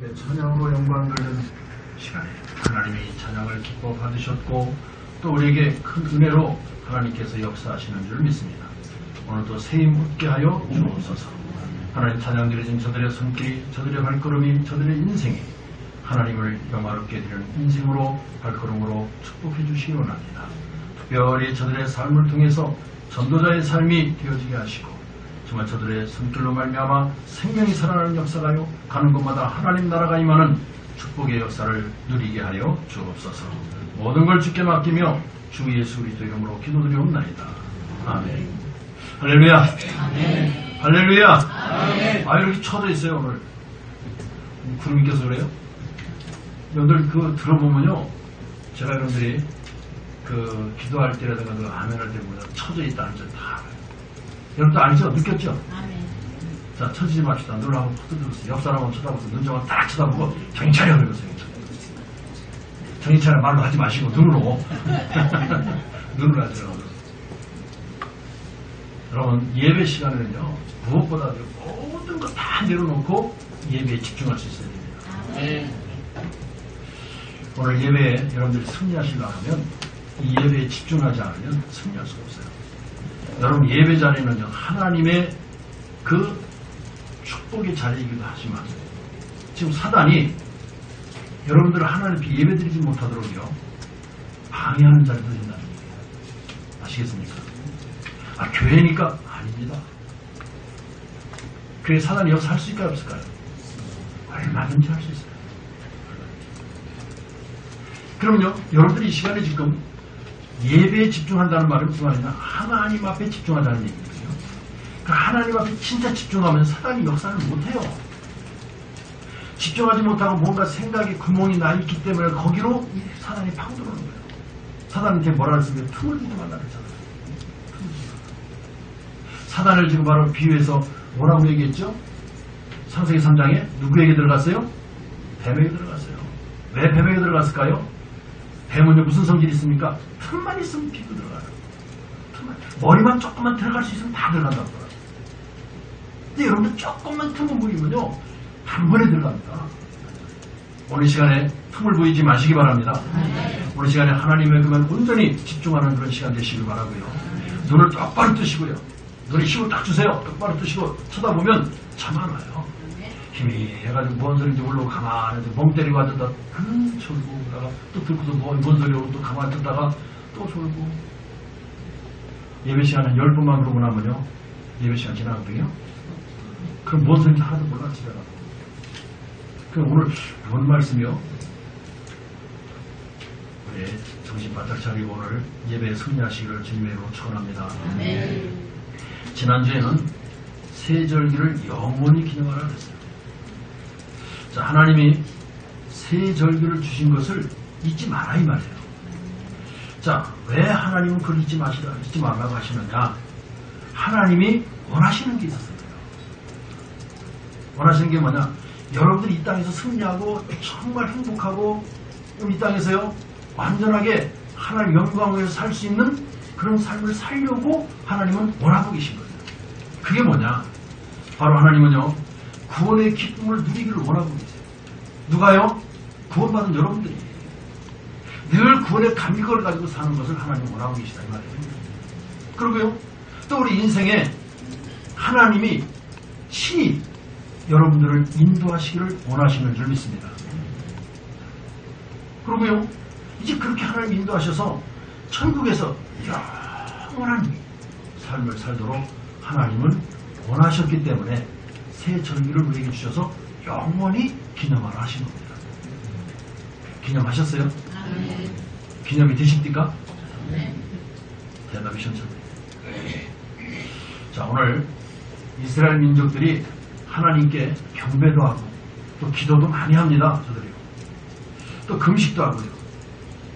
내 찬양으로 영광 돌리는 시간에 하나님이 찬양을 기뻐 받으셨고 또 우리에게 큰 은혜로 하나님께서 역사하시는 줄 믿습니다. 오늘도 세임 웃게 하여 주옵소서. 하나님 찬양 드려진 저들의 손길이, 저들의 발걸음이, 저들의 인생이 하나님을 영화롭게 드리는 인생으로 발걸음으로 축복해 주시기 원합니다. 특별히 저들의 삶을 통해서 전도자의 삶이 되어지게 하시고 정말 저들의 손길로 말미암아 생명이 살아나는 역사가요 가는 곳마다 하나님 나라가 임하는 축복의 역사를 누리게 하여 주옵소서. 모든 걸 주께 맡기며 주 예수 그리스도 이름으로 기도드리옵나이다. 아멘. 할렐루야. 아멘. 할렐루야. 아멘. 아, 이렇게 쳐져 있어요 오늘. 구름이 껴서 그래요? 여러분들 그 들어보면요, 제가 여러분들이 그 기도할 때라든가 그 아멘할 때 보면 쳐져 있다 앉아 다 알아요. 여러분도 알죠? 느꼈죠? 아멘. 자, 쳐지지 맙시다. 눈을 한번 푹 들었어요. 옆 사람 한번 쳐다보고 눈정을 딱 쳐다보고 정신 차려 그러세요. 정신 차려 말로 하지 마시고 눈으로 눈으로 하시라고. 여러분 예배 시간에는요 무엇보다도 모든 거 다 내려놓고 예배에 집중할 수 있어야 됩니다. 아멘. 오늘 예배에 여러분들이 승리하시려고 하면 이 예배에 집중하지 않으면 승리할 수가 없어요. 여러분 예배 자리는요 하나님의 그 축복의 자리이기도 하지만 지금 사단이 여러분들을 하나님 앞에 예배드리지 못하도록요 방해하는 자리도 된다는 얘기예요. 아시겠습니까? 아, 교회니까 아닙니다. 교회 사단이 여기서 할 수 있을까요 없을까요? 얼마든지 할 수 있어요. 그럼요 여러분들이 이 시간에 지금 예배에 집중한다는 말은 무슨 말이냐, 하나님 앞에 집중하자는 얘기거든요. 그러니까 하나님 앞에 진짜 집중하면 사단이 역사를 못해요. 집중하지 못하고 뭔가 생각에 구멍이 나 있기 때문에 거기로 사단이 파고들어오는 거예요. 사단한테 뭐라 그랬으면 틈을 주지 말라 그랬잖아요. 사단을 지금 바로 비유해서 뭐라고 얘기했죠? 창세기 3장에 누구에게 들어갔어요? 뱀에게 들어갔어요. 왜 뱀에게 들어갔을까요? 뱀은요 무슨 성질이 있습니까? 틈만 있으면 비고 들어가요. 틈만. 머리만 조금만 들어갈 수 있으면 다 들어간다고 그래요. 근데 여러분들 조금만 틈을 보이면요 한 번에 들어갑니다. 오늘 시간에 틈을 보이지 마시기 바랍니다. 오늘 시간에 하나님의 그만 온전히 집중하는 그런 시간 되시길 바라고요. 눈을 똑바로 뜨시고요. 눈에 힘을 딱 주세요. 똑바로 뜨시고 쳐다보면 참 많아요. 힘이 해가지고 뭔 소리인지 모르고 가만히 멍 때리고 앉았다 졸고 그러다가 또 들고서 뭔 소리로 또 가만히 듣다가 또 졸고. 예배 시간은 10분만 그러고 나면요 예배 시간 지나거든요. 그럼 뭔 소리인지 하나도 몰라 집에 가서. 그럼 오늘 뭔 말씀이요? 우리 정신 바짝 차리고 오늘 예배에 승리하시기를 주님의 이름으로 축원합니다. 지난주에는 세절기를 영원히 기념하라 그랬어요. 자, 하나님이 세절기를 주신 것을 잊지 마라 이 말이에요. 자, 왜 하나님은 그걸 잊지 말라고 하시느냐? 하나님이 원하시는 게 있었어요. 원하시는 게 뭐냐? 여러분들이 이 땅에서 승리하고 정말 행복하고 이 땅에서요 완전하게 하나님 영광 위에서 살 수 있는 그런 삶을 살려고 하나님은 원하고 계신 거예요. 그게 뭐냐? 바로 하나님은요 구원의 기쁨을 누리기를 원하고 계세요. 누가요? 구원받은 여러분들이 늘 구원의 감격을 가지고 사는 것을 하나님은 원하고 계시다 이 말이에요. 그리고요 또 우리 인생에 하나님이 친히 여러분들을 인도하시기를 원하시는 줄 믿습니다. 그리고요 이제 그렇게 하나님 인도하셔서 천국에서 영원한 삶을 살도록 하나님은 원하셨기 때문에 새 절기를 우리에게 주셔서 영원히 기념하라 하신 겁니다. 기념하셨어요? 아멘. 기념이 되십니까? 네. 대답이 천천히. 자, 오늘 이스라엘 민족들이 하나님께 경배도 하고 또 기도도 많이 합니다. 저들이요. 또 금식도 하고요.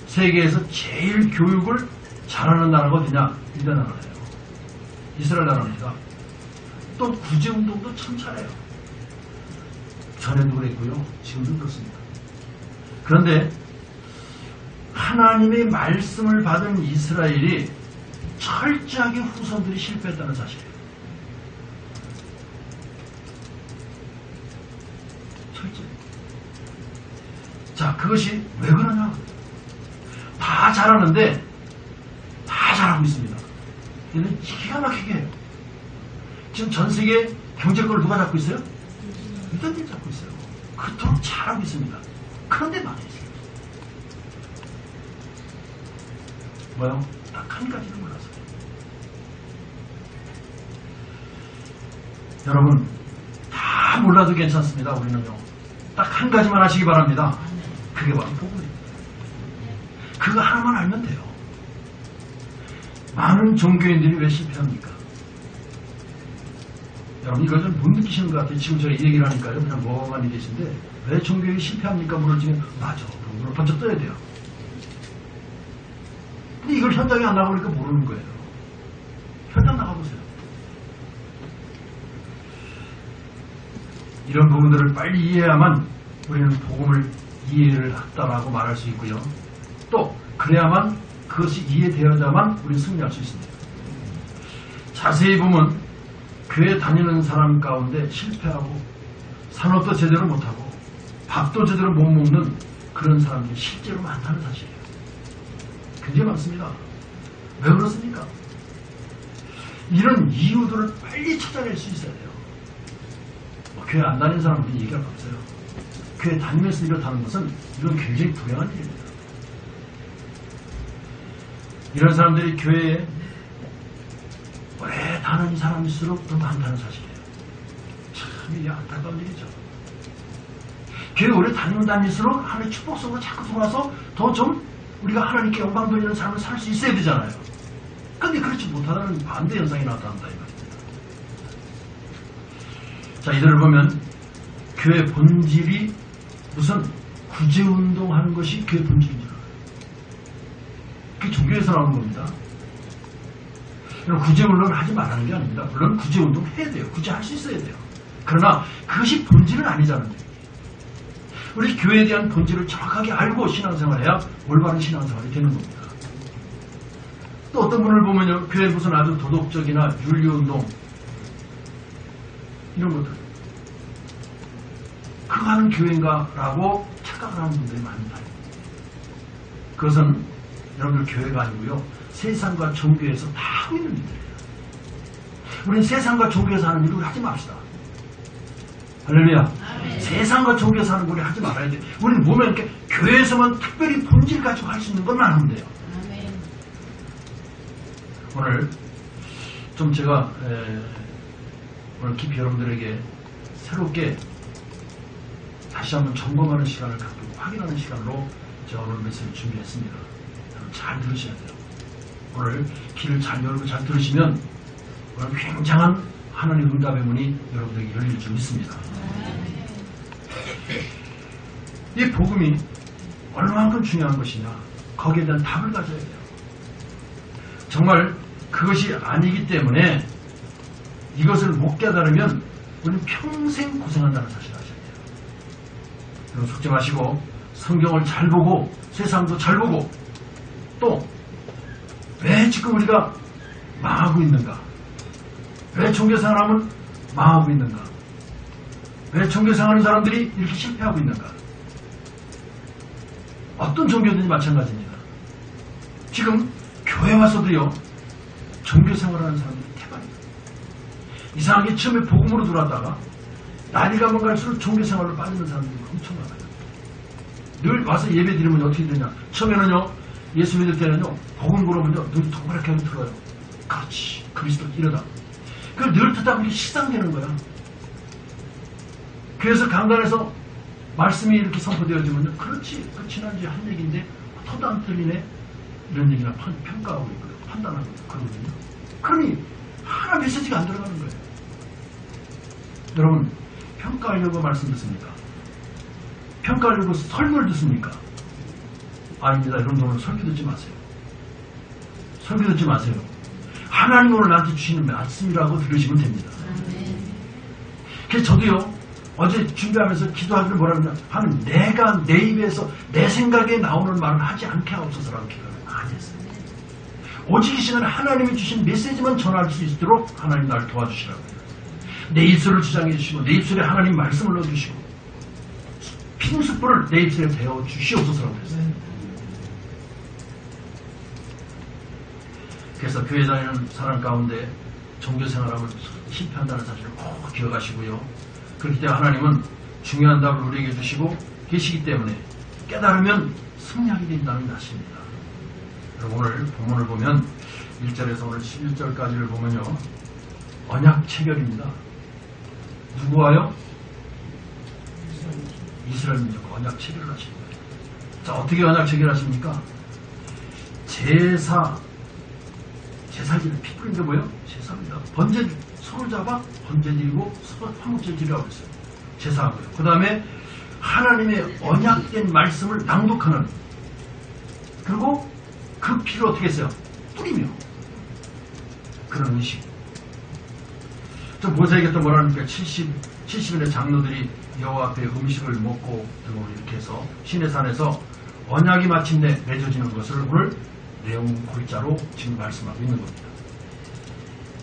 세계에서 제일 교육을 잘하는 나라가 어디냐? 유다 나라예요. 이스라엘 나라입니다. 또 구제운동도 참 잘해요. 전에도 그랬고요. 지금도 그렇습니다. 그런데 하나님의 말씀을 받은 이스라엘이 철저하게 후손들이 실패했다는 사실이에요. 철저히. 자, 그것이 왜 그러냐? 다 잘하는데 다 잘하고 있습니다. 얘는 기가 막히게 해요. 지금 전 세계 경제권을 누가 잡고 있어요? 유대인들이 잡고 있어요. 그토록 잘하고 있습니다. 그런데 말이에요. 뭐요? 딱 한 가지를 몰라서. 여러분, 다 몰라도 괜찮습니다. 우리는요. 딱 한 가지만 하시기 바랍니다. 그게 바로 복음입니다. 그거 하나만 알면 돼요. 많은 종교인들이 왜 실패합니까? 여러분, 이걸 좀 못 느끼시는 것 같아요. 지금 제가 이 얘기를 하니까요. 그냥 멍하니 계신데, 왜 종교인이 실패합니까? 물어지면, 맞아. 눈을 번쩍 떠야 돼요. 근데 이걸 현장에 안 나가보니까 모르는 거예요. 현장 나가보세요. 이런 부분들을 빨리 이해해야만 우리는 복음을 이해를 했다라고 말할 수 있고요. 또 그래야만 그것이 이해되어야만 우리는 승리할 수 있습니다. 자세히 보면 교회 다니는 사람 가운데 실패하고 산업도 제대로 못하고 밥도 제대로 못 먹는 그런 사람들이 실제로 많다는 사실이에요. 굉장히 많습니다. 왜 그렇습니까? 이런 이유들을 빨리 찾아낼 수 있어야 돼요. 교회 안 다니는 사람은 얘기할 거 없어요. 교회 다니면서 이렇다는 것은 이건 굉장히 불행한 일입니다. 이런 사람들이 교회에 오래 다니는 사람일수록 더 많다는 사실이에요. 참 이게 안타까운 일이죠. 교회 오래 다닐수록 하나님의 축복성으로 자꾸 돌아서 더 좀 우리가 하나님께 영광 돌리는 삶을 살 수 있어야 되잖아요. 그런데 그렇지 못하다는 반대 현상이 나타난다 이 말입니다. 자, 이들을 보면 교회 본질이 우선 구제운동하는 것이 교회 본질인 줄 알아요. 그게 종교에서 나오는 겁니다. 구제운동을 하지 말라는 게 아닙니다. 물론 구제운동 해야 돼요. 구제할 수 있어야 돼요. 그러나 그것이 본질은 아니잖아요. 우리 교회에 대한 본질을 정확하게 알고 신앙생활을 해야 올바른 신앙생활이 되는 겁니다. 또 어떤 분을 보면요, 교회 무슨 아주 도덕적이나 윤리운동 이런 것들 그거 하는 교회인가라고 착각을 하는 분들이 많습니다. 그것은 여러분들 교회가 아니고요, 세상과 종교에서 다 하고 있는 일들이에요. 우리는 세상과 종교에서 하는 일을 하지 맙시다. 할렐루야. 세상과 종교에서 하는 걸 하지 말아야 돼. 우리는 보면 이렇게 교회에서만 특별히 본질 가지고 할 수 있는 것만 하면 돼요. 오늘 좀 제가 오늘 깊이 여러분들에게 새롭게 다시 한번 점검하는 시간을 갖고 확인하는 시간으로 제가 오늘 메시지를 준비했습니다. 여러분 잘 들으셔야 돼요. 오늘 귀를 잘 열고 잘 들으시면 오늘 굉장한 하나님의 응답의 문이 여러분들에게 열릴 줄 믿습니다. 이 복음이 얼마만큼 중요한 것이냐, 거기에 대한 답을 가져야 돼요. 정말 그것이 아니기 때문에 이것을 못 깨달으면 우리는 평생 고생한다는 사실을 아셔야 돼요. 여러분 속지 마시고 성경을 잘 보고 세상도 잘 보고 또 왜 지금 우리가 망하고 있는가, 왜 종교생활하면 망하고 있는가, 왜 종교생활하는 사람들이 이렇게 실패하고 있는가. 어떤 종교든지 마찬가지입니다. 지금 교회 와서도요, 종교생활하는 사람들이 대박입니다. 이상하게 처음에 복음으로 들어왔다가 나이가 가면 갈수록 종교생활로 빠지는 사람들이 엄청 많아요. 늘 와서 예배 드리면 어떻게 되냐, 처음에는요 예수 믿을 때는요 복음 물어보면요 눈이 동그랗게 하고 들어요. 그렇지, 그리스도 이러다 그걸 늘 듣다 보니 식상되는 거야. 그래서 강단에서 말씀이 이렇게 선포되어지면요, 그렇지, 그 지난주에 한 얘기인데 터도 안 틀리네, 이런 얘기나 평가하고 있고요, 판단하고 있고 그러거든요. 그러니 하나 메시지가 안 들어가는 거예요. 여러분 평가하려고 말씀 듣습니까? 평가하려고 설교를 듣습니까? 아닙니다. 여러분 오늘 설교 듣지 마세요. 설교 듣지 마세요. 하나님 오늘 나한테 주시는 말씀이라고 들으시면 됩니다. 그래서 저도요 어제 준비하면서 기도하기를 뭐라고 하면 내가 내 입에서 내 생각에 나오는 말을 하지 않게 하옵소서라고 기도를 많이 했어요. 오직 이 시간에 하나님이 주신 메시지만 전할 수 있도록 하나님 나를 도와주시라고요. 내 입술을 주장해 주시고 내 입술에 하나님 말씀을 넣어주시고 필수풀을 내 입술에 배워 주시옵소서라고 그랬어요. 그래서 교회 다니는 사람 가운데 종교생활하면 실패한다는 사실을 꼭 기억하시고요. 그렇기 때문에 하나님은 중요한 답을 우리에게 주시고 계시기 때문에 깨달으면 승리하게 된다는 것입니다. 그럼 오늘 본문을 보면 1절에서 오늘 11절까지를 보면요. 언약 체결입니다. 누구와요? 이스라엘 민족과 언약 체결을 하시는 거예요. 자, 어떻게 언약 체결하십니까? 제사지를 피 뿌린 게 뭐예요? 제사입니다. 번제, 손을 잡아 번제 드리고 화목제 드리라고 했어요. 제사하고요. 그 다음에 하나님의 언약된 말씀을 낭독하는, 그리고 그 피를 어떻게 했어요? 뿌리며. 그런 의식. 저 모세에게 또 뭐라니까 70인의 장로들이 여호와 앞에 음식을 먹고 등으로 이렇게 해서 시내산에서 언약이 마침내 맺어지는 것을 오늘 내용 골자로 지금 말씀하고 있는 겁니다.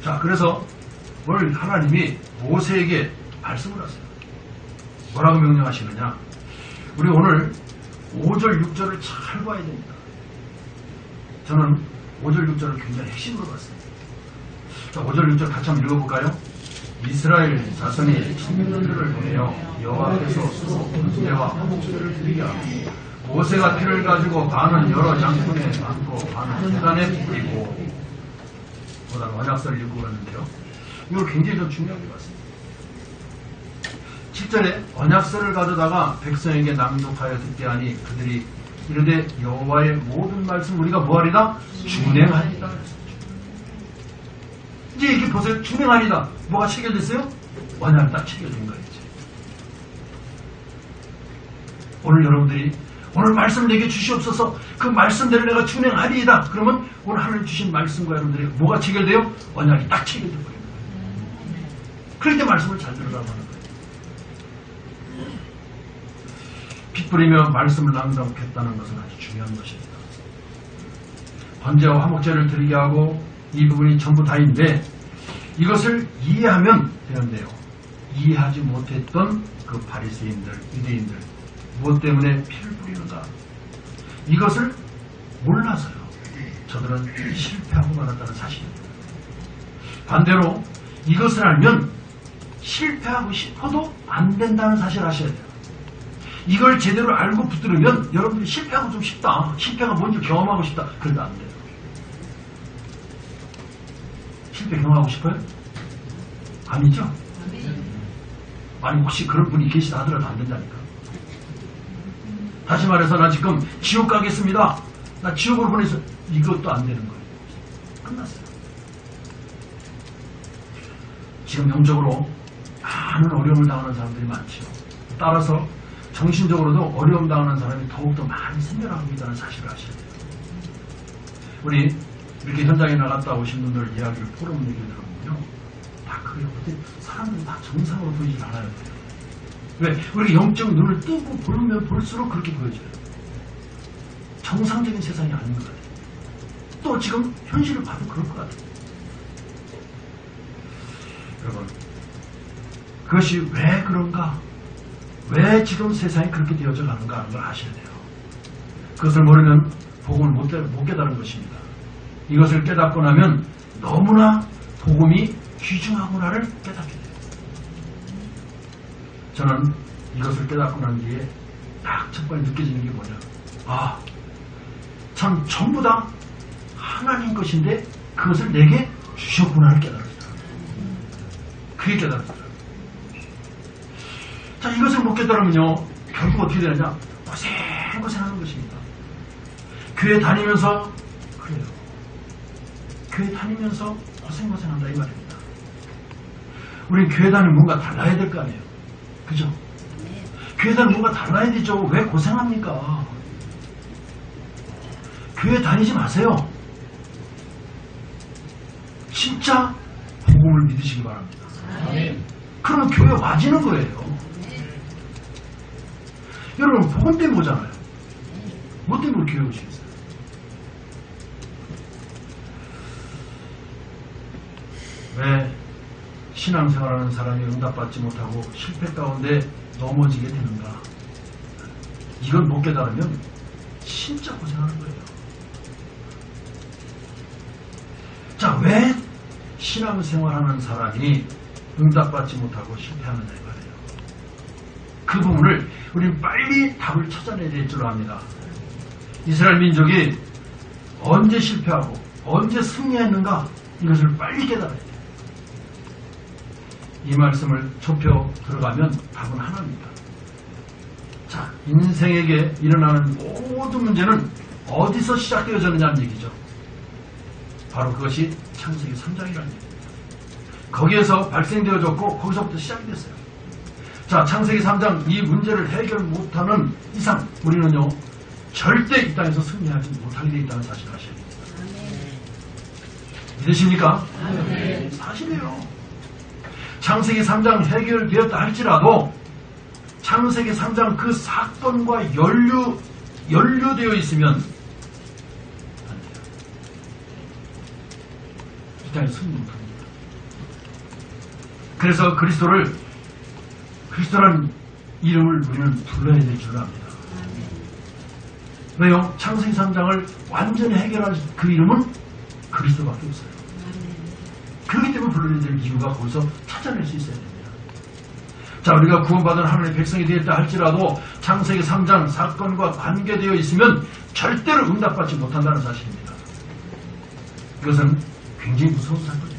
자, 그래서 오늘 하나님이 모세에게 말씀을 하세요. 뭐라고 명령하시느냐? 우리 오늘 5절, 6절을 잘 봐야 됩니다. 저는 5절, 6절을 굉장히 핵심으로 봤습니다. 자, 5절, 6절 같이 한번 읽어볼까요? 이스라엘 자손이 친구들을 보내어 여호와 앞에서 서로 번제와 화목제를 드리게 하고 모세가 피를 가지고 반은 여러 양푼에 담고 반은 제단에 뿌리고, 보다는 언약서를 읽고 갔는데요. 이걸 굉장히 좀 중요하게 봤습니다. 7절에 언약서를 가져다가 백성에게 낭독하여 듣게 하니 그들이 이르되 여호와의 모든 말씀 우리가 뭐하리다? 준행하리다. 이제 이렇게 보세요. 준행하리다. 뭐가 체결됐어요? 언약이 딱 체결된 거예요. 오늘 여러분들이 오늘 말씀 내게 주시옵소서, 그 말씀대로 내가 준행하리이다. 그러면 오늘 하나님 주신 말씀과 여러분들이 뭐가 체결돼요? 언약이 딱 체결된 거예요. 그럴 때 말씀을 잘 들으라고 하는 거예요. 피 뿌리며 말씀을 낭독했다는 것은 아주 중요한 것입니다. 번제와 화목제를 드리게 하고 이 부분이 전부 다인데 이것을 이해하면 되는데요. 이해하지 못했던 그 바리새인들, 유대인들, 무엇 때문에 피를 뿌리는가? 이것을 몰라서요. 저들은 실패하고 말았다는 사실입니다. 반대로 이것을 알면 실패하고 싶어도 안 된다는 사실을 아셔야 돼요. 이걸 제대로 알고 붙들으면 여러분들이 실패하고 좀 싶다. 실패가 뭔지 경험하고 싶다. 그래도 안 돼요. 실패 경험하고 싶어요? 아니죠? 아니 혹시 그런 분이 계시다 하더라도 안 된다니까. 다시 말해서 나 지금 지옥 가겠습니다. 나 지옥으로 보내서 이것도 안 되는 거예요. 끝났어요. 지금 영적으로 많은 어려움을 당하는 사람들이 많죠. 따라서 정신적으로도 어려움 당하는 사람이 더욱더 많이 생겨나고 있다는 사실을 아셔야 돼요. 우리 이렇게 현장에 나갔다 오신 분들 이야기를 포럼 얘기를 들어보면요. 다 그래요. 근데 사람들이 다 정상으로 보이질 않아요. 왜? 우리가 영적 눈을 뜨고 보면 볼수록 그렇게 보여져요. 정상적인 세상이 아닌 것 같아요. 또 지금 현실을 봐도 그럴 것 같아요. 여러분, 그것이 왜 그런가? 왜 지금 세상이 그렇게 되어져 가는가 하는 걸 아셔야 돼요. 그것을 모르면 복음을 못 깨달은 것입니다. 이것을 깨닫고 나면 너무나 복음이 귀중하구나를 깨닫게 돼요. 저는 이것을 깨닫고 난 뒤에 딱 첫 번째 느껴지는 게 뭐냐. 아, 참 전부 다 하나님 것인데 그것을 내게 주셨구나를 깨달았어요. 그게 깨달았어요. 자, 이것을 못 깨달으면요, 결국 어떻게 되느냐? 고생하는 것입니다. 교회 다니면서, 그래요. 교회 다니면서 고생한다, 이 말입니다. 우리 교회 다니면 뭔가 달라야 될 거 아니에요. 그죠? 교회 다니면 뭔가 달라야 되죠. 왜 고생합니까? 교회 다니지 마세요. 진짜 복음을 믿으시기 바랍니다. 그러면 교회 와지는 거예요. 여러분, 복음 때문에 오잖아요. 뭐 때문에 교회 오시겠어요? 왜 신앙생활하는 사람이 응답받지 못하고 실패 가운데 넘어지게 되는가? 이걸 못 깨달으면 진짜 고생하는 거예요. 자, 왜 신앙생활하는 사람이 응답받지 못하고 실패하느냐 이거예요. 그 부분을 우리는 빨리 답을 찾아내야 될 줄 압니다. 이스라엘 민족이 언제 실패하고 언제 승리했는가 이것을 빨리 깨달아야 돼요. 이 말씀을 좁혀 들어가면 답은 하나입니다. 자, 인생에게 일어나는 모든 문제는 어디서 시작되어졌느냐는 얘기죠. 바로 그것이 창세기 3장이라는 얘기입니다. 거기에서 발생되어졌고 거기서부터 시작이 됐어요. 자, 창세기 3장 이 문제를 해결 못하는 이상 우리는요 절대 이 땅에서 승리하지 못하게 되어 있다는 사실을 아셔야 됩니다. 믿으십니까? 사실이에요. 창세기 3장 해결되었다 할지라도 창세기 3장 그 사건과 연루되어 있으면 안 돼요. 이 땅에서 승리 못합니다. 그래서 그리스도라는 이름을 우리는 불러야 될 줄 압니다. 왜요? 창세기 3장을 완전히 해결할 그 이름은 그리스도밖에 없어요. 그렇기 때문에 불러야 될 이유가 거기서 찾아낼 수 있어야 됩니다. 자, 우리가 구원받은 하나님의 백성이 되었다 할지라도 창세기 3장 사건과 관계되어 있으면 절대로 응답받지 못한다는 사실입니다. 이것은 굉장히 무서운 사건이에요.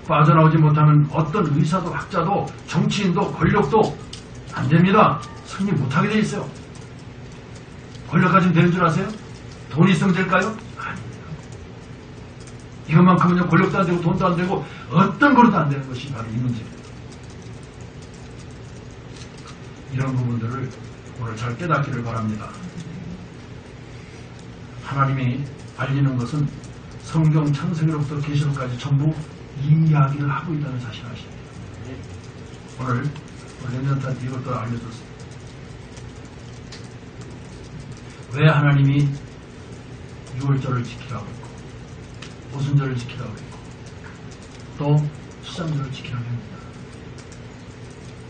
빠져나오지 못하는 어떤 의사도 학자도 정치인도 권력도 안 됩니다. 승리 못하게 돼 있어요. 권력 가지면 되는 줄 아세요? 돈이 있으면 될까요? 아닙니다. 이것만큼은요 권력도 안 되고 돈도 안 되고 어떤 거로도 안 되는 것이 바로 이 문제입니다. 이런 부분들을 오늘 잘 깨닫기를 바랍니다. 하나님이 알리는 것은 성경 창세기로부터 계시록까지 전부 이야기를 하고 있다는 사실을 아셔야 돼요. 오늘 렘넌트한테 이것도 알려줬습니다. 왜 하나님이 6월절을 지키라고 했고 오순절을 지키라고 했고 또 수장절을 지키라고 합니다.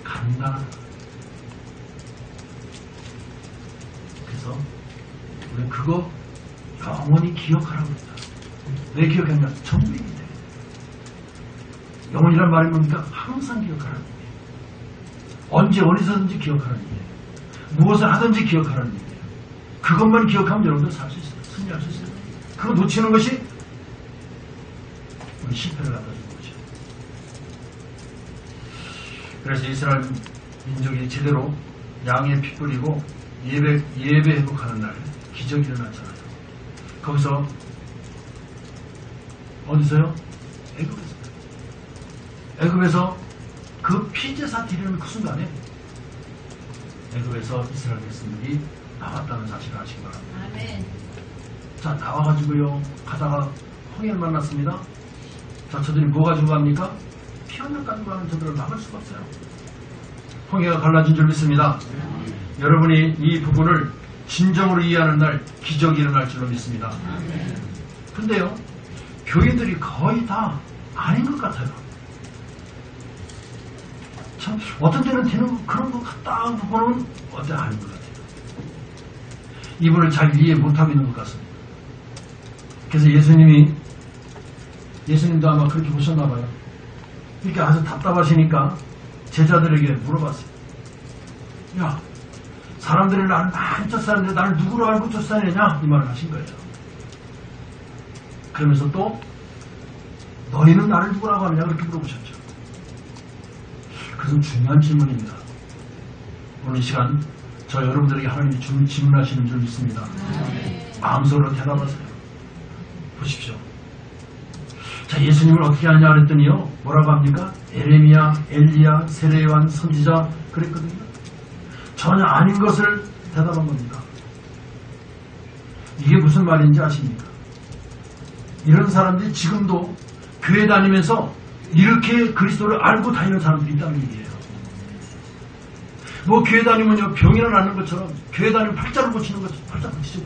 간단하다. 그래서 우리는 그거 영원히 기억하라고 합니다. 왜 기억하냐? 전부이기 때문에. 영원이란 말이 뭡니까? 항상 기억하라는 얘기예요. 언제 어디서든지 기억하라는 얘기예요. 무엇을 하든지 기억하라는 얘기예요. 그것만 기억하면 여러분들 살 수 있어요. 승리할 수 있어요. 그거 놓치는 것이 우리 실패를 갖다 주는 거죠. 그래서 이스라엘 민족이 제대로 양의 피 뿌리고 예배 회복하는 날 기적이 일어났잖아요. 거기서 어디서요? 애굽에서 그 피제사 드리는 그 순간에 애굽에서 이스라엘 백성들이 나왔다는 사실을 아시기 바랍니다. 아멘. 자, 나와가지고요 가다가 홍해를 만났습니다. 자, 저들이 뭐 가지고 갑니까? 피 한 명 가지고 가는 저들을 막을 수가 없어요. 홍해가 갈라진 줄 믿습니다. 여러분이 이 부분을 진정으로 이해하는 날 기적이 일어날 줄로 믿습니다. 근데요 교인들이 거의 다 아닌 것 같아요. 참 어떤 때는 되는 그런 것 같다 보면 어떤 때 아닌 것 같아요. 이분을 잘 이해 못하고 있는 것 같습니다. 그래서 예수님도 아마 그렇게 보셨나 봐요. 이렇게 아주 답답하시니까 제자들에게 물어봤어요. 야, 사람들이 나를 많이 쫓아내는데 나를 누구로 알고 쫓아내냐? 이 말을 하신 거예요. 그러면서 또 너희는 나를 누구라고 하느냐? 그렇게 물어보셨죠. 그것은 중요한 질문입니다. 오늘 이 시간 저 여러분들에게 하나님이 질문하시는 줄 믿습니다. 마음속으로 대답하세요. 보십시오. 자, 예수님을 어떻게 하느냐 그랬더니요 뭐라고 합니까? 에레미야, 엘리야, 세례요한, 선지자 그랬거든요. 전혀 아닌 것을 대답한 겁니다. 이게 무슨 말인지 아십니까? 이런 사람들이 지금도 교회 다니면서 이렇게 그리스도를 알고 다니는 사람들이 있다는 얘기예요. 뭐 교회 다니면요 병이나 낫는 것처럼 교회 다니면 팔자를 고치는 것처럼 팔자 고치죠.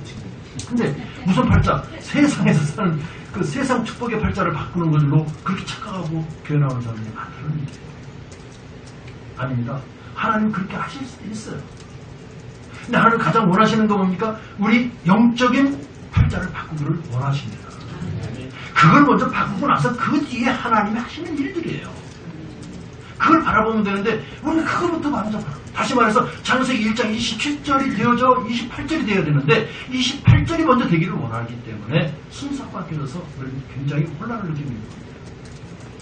근데 무슨 팔자? 세상에서 사는 그 세상 축복의 팔자를 바꾸는 걸로 그렇게 착각하고 교회 나오는 사람들이 많다는 얘기예요. 아닙니다. 하나님 그렇게 하실 수도 있어요. 근데 하나님 가장 원하시는 건 뭡니까? 우리 영적인 팔자를 바꾸기를 원하십니다. 그걸 먼저 바꾸고 나서 그 뒤에 하나님이 하시는 일들이에요. 그걸 바라보면 되는데 우리는 그거부터 먼저 다시 말해서 창세기 1장 27절이 되어져 28절이 되어야 되는데 28절이 먼저 되기를 원하기 때문에 순서가 바뀌어서 우리는 굉장히 혼란을 느끼는 겁니다.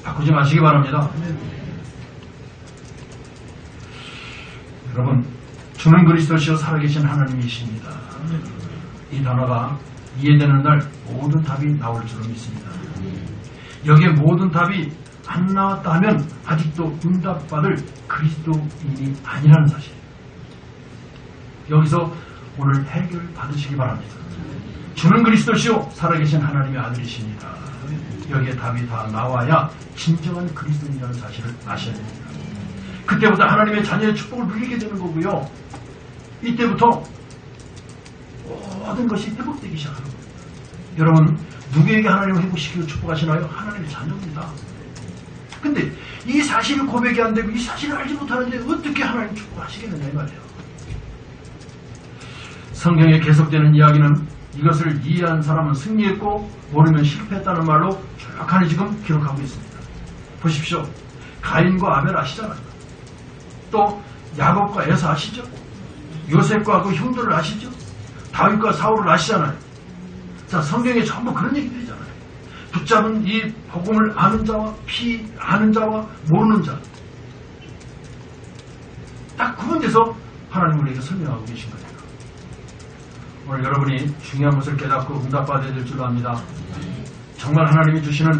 바꾸지 마시기 바랍니다. 여러분, 주는 그리스도시요 살아계신 하나님이십니다. 이 단어가 이해되는 날 모든 답이 나올 줄로 믿습니다. 여기에 모든 답이 안 나왔다 하면 아직도 응답받을 그리스도인이 아니라는 사실이에요. 여기서 오늘 해결 받으시기 바랍니다. 주는 그리스도시요 살아계신 하나님의 아들이십니다. 여기에 답이 다 나와야 진정한 그리스도인이라는 사실을 아셔야 됩니다. 그때부터 하나님의 자녀의 축복을 누리게 되는 거고요. 이때부터 모든 것이 회복되기 시작하는 겁니다. 여러분, 누구에게 하나님을 회복시키고 축복하시나요? 하나님의 자녀입니다. 근데 이 사실을 고백이 안 되고 이 사실을 알지 못하는데 어떻게 하나님 축복하시겠느냐 이 말이에요. 성경에 계속되는 이야기는 이것을 이해한 사람은 승리했고 모르면 실패했다는 말로 정확하게 지금 기록하고 있습니다. 보십시오. 가인과 아벨 아시잖아요. 또 야곱과 에사 아시죠? 요셉과 그 형들을 아시죠? 다윗과 사울을 아시잖아요. 자, 성경에 전부 그런 얘기들이 있잖아요. 붙잡은 이 복음을 아는 자와 아는 자와 모르는 자, 딱 구분돼서 하나님 우리에게 설명하고 계신 거예요. 오늘 여러분이 중요한 것을 깨닫고 응답받아야 될 줄로 압니다. 정말 하나님이 주시는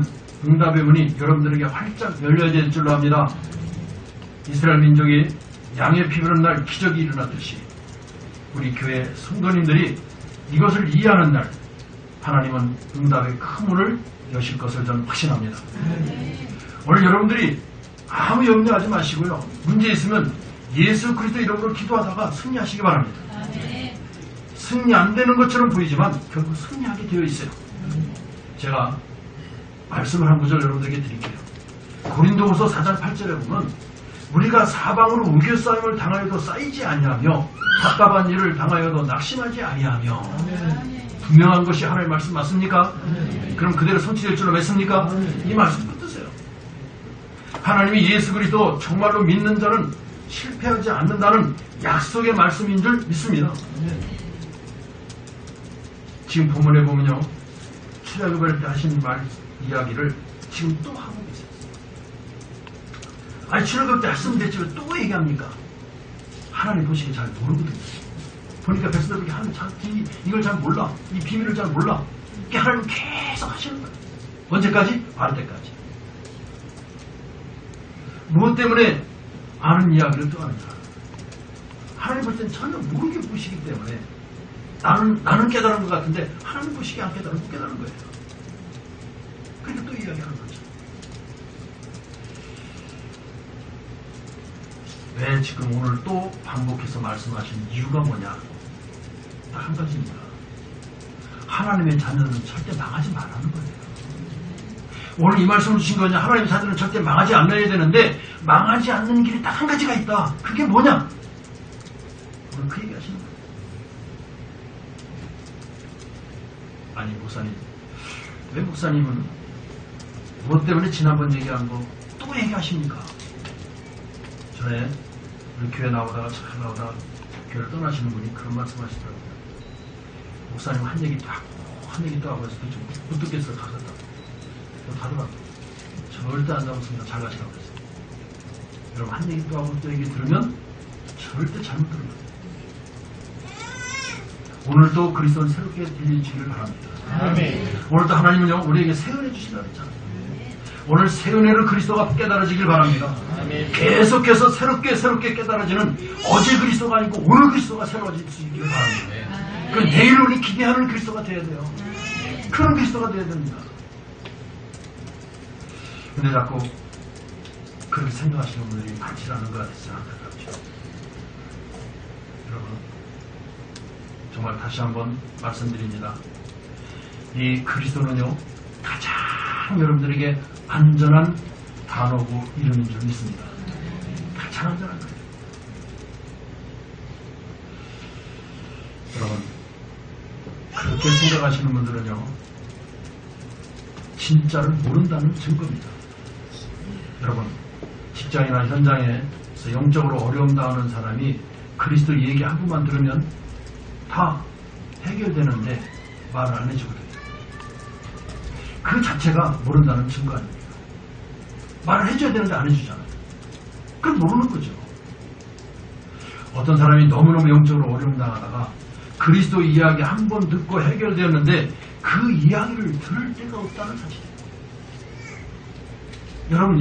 응답의 문이 여러분들에게 활짝 열려야 될 줄로 압니다. 이스라엘 민족이 양의 피 흐르는 날 기적이 일어났듯이 우리 교회 성도님들이 이것을 이해하는 날 하나님은 응답의 큰 문을 여실 것을 저는 확신합니다. 오늘 여러분들이 아무 염려하지 마시고요. 문제 있으면 예수 그리스도 이름으로 기도하다가 승리하시기 바랍니다. 승리 안 되는 것처럼 보이지만 결국 승리하게 되어 있어요. 제가 말씀을 한 구절 여러분들에게 드릴게요. 고린도후서 4장 8절에 보면 우리가 사방으로 우겨싸임을 당하여도 쌓이지 아니하며 답답한 일을 당하여도 낙심하지 아니하며 분명한 것이 하나님의 말씀 맞습니까? 그럼 그대로 성취될 줄로 믿습니까? 이 말씀 붙드세요. 하나님이 예수 그리스도 정말로 믿는 자는 실패하지 않는다는 약속의 말씀인 줄 믿습니다. 지금 본문에 보면요, 출애굽할 때 하신 말 이야기를 지금 또 하고 계세요. 아니, 출애굽 때 했으면 됐지 왜 또 얘기합니까? 하나님 보시기에 잘 모르거든요. 보니까 백성들이 이걸 잘 몰라. 이 비밀을 잘 몰라. 이게 하나님 계속 하시는 거예요. 언제까지? 바로 때까지. 무엇 때문에 아는 이야기를 또 하는가? 하나님 볼 때는 전혀 모르게 보시기 때문에 나는 깨달은 것 같은데 하나님 보시기에 안 깨달은 못 깨달은 거예요. 그러니까 또 이야기하는 거죠. 왜 지금 오늘 또 반복해서 말씀하신 이유가 뭐냐? 딱 한 가지입니다. 하나님의 자녀는 절대 망하지 말라는 거예요. 오늘 이 말씀을 주신 거냐? 하나님의 자녀는 절대 망하지 않아야 되는데 망하지 않는 길이 딱 한 가지가 있다. 그게 뭐냐? 오늘 그 얘기 하시는 거예요. 아니, 목사님. 왜 목사님은 무엇 때문에 지난번 얘기한 거 또 얘기하십니까? 전에 우리 교회 나오다가 잘 나오다가 교회를 떠나시는 분이 그런 말씀 하시더라고요. 목사님 한 얘기 또 하고 한 얘기 또 하고 해서 좀 못 듣겠어요. 가셨다. 가더라고요. 절대 안 잡았습니다. 잘 가시라고 했어요. 여러분 한 얘기 또 하고 또 얘기 들으면 절대 잘못 들은 거예요. 오늘도 그리스도는 새롭게 들리시기를 바랍니다. 아멘. 오늘도 하나님은요 우리에게 새 은혜 주신다고 했잖아요. 오늘 새 은혜를 그리스도가 깨달아지길 바랍니다. 아멘. 계속해서 새롭게 깨달아지는 어제 그리스도가 아니고 오늘 그리스도가 새로워질 수 있기를 바랍니다. 그 내일 우리 기대하는 그리스도가 돼야 돼요. 그런 그리스도가 돼야 됩니다. 근데 자꾸 그렇게 생각하시는 분들이 많지는 않은 것 같아서 안타깝죠. 여러분 정말 다시 한번 말씀드립니다. 이 그리스도는요 가장 여러분들에게 안전한 단어고 이름인 줄 믿습니다. 가장 안전한 거예요. 여러분, 그렇게 생각하시는 분들은요, 진짜를 모른다는 증거입니다. 여러분, 직장이나 현장에서 영적으로 어려움 당하는 사람이 그리스도 얘기 한 번만 들으면 다 해결되는데 말을 안 해주거든요. 그 자체가 모른다는 증거 아닙니까? 말을 해줘야 되는데 안 해주잖아요. 그럼 모르는 거죠. 어떤 사람이 너무너무 영적으로 어려움 당하다가 그리스도 이야기 한 번 듣고 해결되었는데 그 이야기를 들을 데가 없다는 사실이에요. 여러분,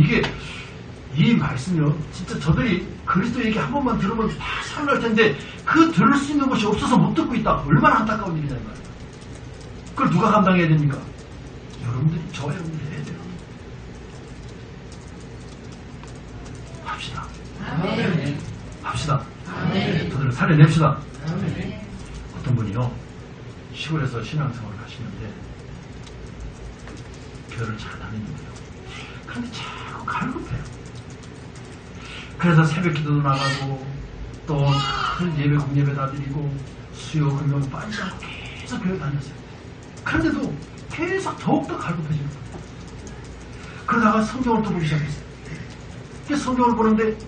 이 말씀이요, 진짜 저들이 그리스도 얘기 한 번만 들으면 다 살아날 텐데 그 들을 수 있는 것이 없어서 못 듣고 있다. 얼마나 안타까운 일이냐 이 말이에요. 그걸 누가 감당해야 됩니까? 여러분들이, 저와 여러분들이 해야 돼요. 합시다. 아멘. 합시다. 아멘. 저들을 살려냅시다. 아멘. 어떤 분이요, 시골에서 신앙생활을 하시는데 교회를 잘 다니는 거예요. 그런데 자꾸 갈급해요. 그래서 새벽 기도도 나가고 또 큰 예배 공예배 다 드리고 수요 금요 빠지지 않고 계속 교회 다녔어요. 그런데도 계속 더욱더 갈급해지는 거예요. 그러다가 성경을 또 보기 시작했어요. 성경을 보는데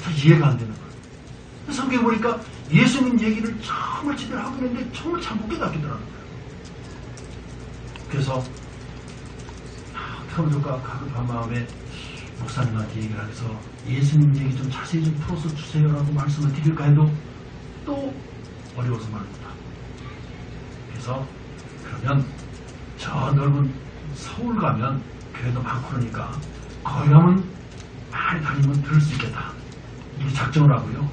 다 이해가 안 되는 거예요. 성경에 보니까 예수님 얘기를 정말 제대로 하고 있는데 정말 잘 못 깨닫겠더라는 거예요. 그래서 어떻게 하면 좋을까 가급한 마음에 목사님한테 얘기를 해서 예수님 얘기 좀 자세히 좀 풀어서 주세요라고 말씀을 드릴까 해도 또 어려워서 말입니다. 그래서 그러면 저 넓은 서울 가면 교회도 많고 그러니까 거기 가면 많이 다니면 들을 수 있겠다. 이렇게 작정을 하고요.